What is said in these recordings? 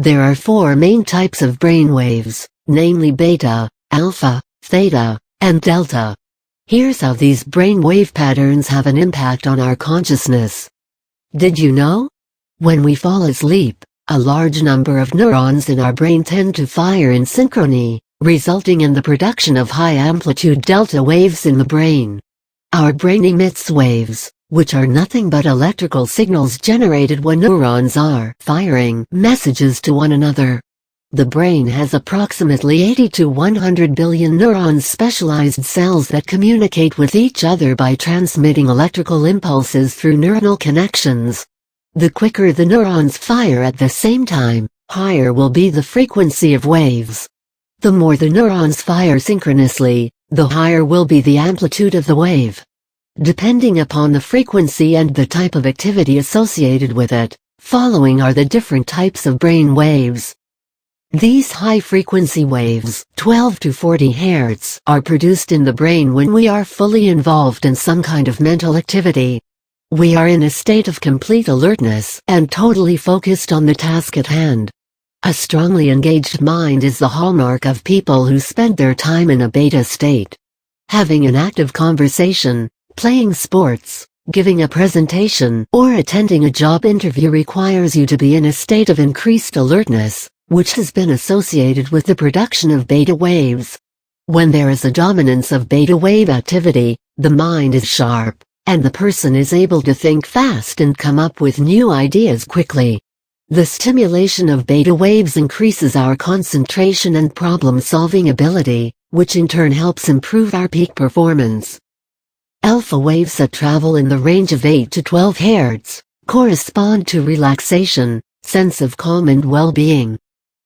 There are four main types of brainwaves, namely beta, alpha, theta, and delta. Here's how these brainwave patterns have an impact on our consciousness. Did you know? When we fall asleep, a large number of neurons in our brain tend to fire in synchrony, resulting in the production of high-amplitude delta waves in the brain. Our brain emits waves, which are nothing but electrical signals generated when neurons are firing messages to one another. The brain has approximately 80 to 100 billion neurons, specialized cells that communicate with each other by transmitting electrical impulses through neuronal connections. The quicker the neurons fire at the same time, higher will be the frequency of waves. The more the neurons fire synchronously, the higher will be the amplitude of the wave. Depending upon the frequency and the type of activity associated with it, following are the different types of brain waves. These high-frequency waves, 12 to 40 Hz, are produced in the brain when we are fully involved in some kind of mental activity. We are in a state of complete alertness and totally focused on the task at hand. A strongly engaged mind is the hallmark of people who spend their time in a beta state. Having an active conversation, playing sports, giving a presentation, or attending a job interview requires you to be in a state of increased alertness, which has been associated with the production of beta waves. When there is a dominance of beta wave activity, the mind is sharp, and the person is able to think fast and come up with new ideas quickly. The stimulation of beta waves increases our concentration and problem-solving ability, which in turn helps improve our peak performance. Alpha waves that travel in the range of 8 to 12 Hz correspond to relaxation, sense of calm and well-being.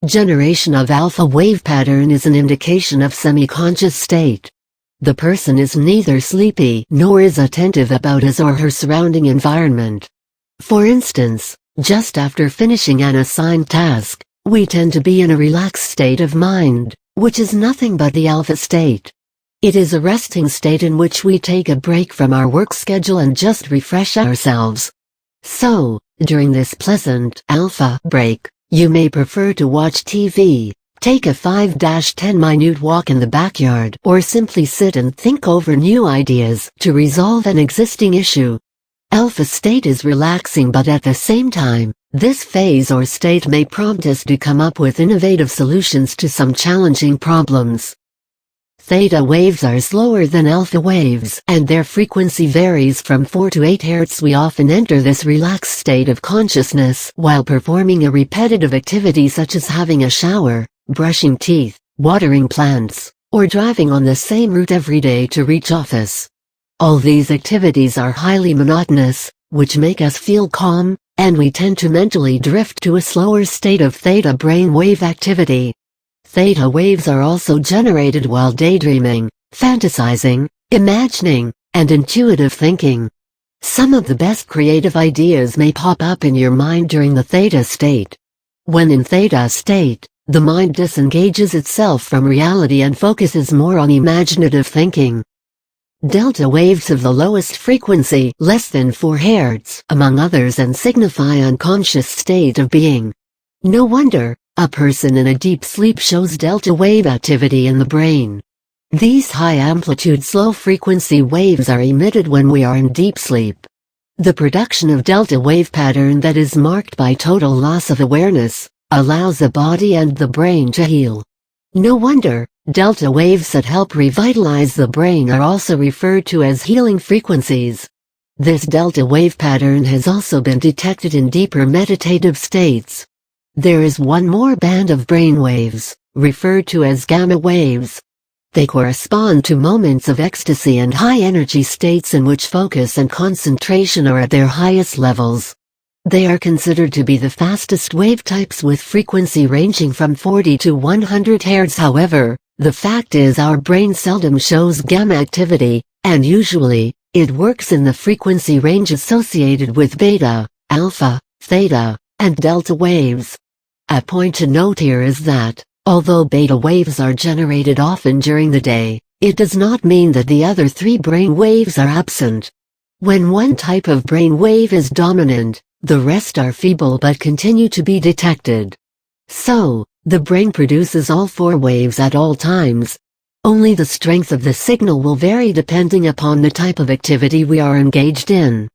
Generation of alpha wave pattern is an indication of semi-conscious state. The person is neither sleepy nor is attentive about his or her surrounding environment. For instance, just after finishing an assigned task, we tend to be in a relaxed state of mind, which is nothing but the alpha state. It is a resting state in which we take a break from our work schedule and just refresh ourselves. So, during this pleasant alpha break, you may prefer to watch TV, take a 5-10-minute walk in the backyard, or simply sit and think over new ideas to resolve an existing issue. Alpha state is relaxing, but at the same time, this phase or state may prompt us to come up with innovative solutions to some challenging problems. Theta waves are slower than alpha waves, and their frequency varies from 4 to 8 Hz. We often enter this relaxed state of consciousness while performing a repetitive activity such as having a shower, brushing teeth, watering plants, or driving on the same route every day to reach office. All these activities are highly monotonous, which make us feel calm, and we tend to mentally drift to a slower state of theta brainwave activity. Theta waves are also generated while daydreaming, fantasizing, imagining, and intuitive thinking. Some of the best creative ideas may pop up in your mind during the theta state. When in theta state, the mind disengages itself from reality and focuses more on imaginative thinking. Delta waves of the lowest frequency, less than 4 Hz, among others, and signify unconscious state of being. No wonder, a person in a deep sleep shows delta wave activity in the brain. These high-amplitude slow-frequency waves are emitted when we are in deep sleep. The production of delta wave pattern that is marked by total loss of awareness allows the body and the brain to heal. No wonder, delta waves that help revitalize the brain are also referred to as healing frequencies. This delta wave pattern has also been detected in deeper meditative states. There is one more band of brain waves, referred to as gamma waves. They correspond to moments of ecstasy and high-energy states in which focus and concentration are at their highest levels. They are considered to be the fastest wave types, with frequency ranging from 40 to 100 Hz. However, the fact is our brain seldom shows gamma activity, and usually, it works in the frequency range associated with beta, alpha, theta, and delta waves. A point to note here is that, although beta waves are generated often during the day, it does not mean that the other three brain waves are absent. When one type of brain wave is dominant, the rest are feeble but continue to be detected. So, the brain produces all four waves at all times. Only the strength of the signal will vary depending upon the type of activity we are engaged in.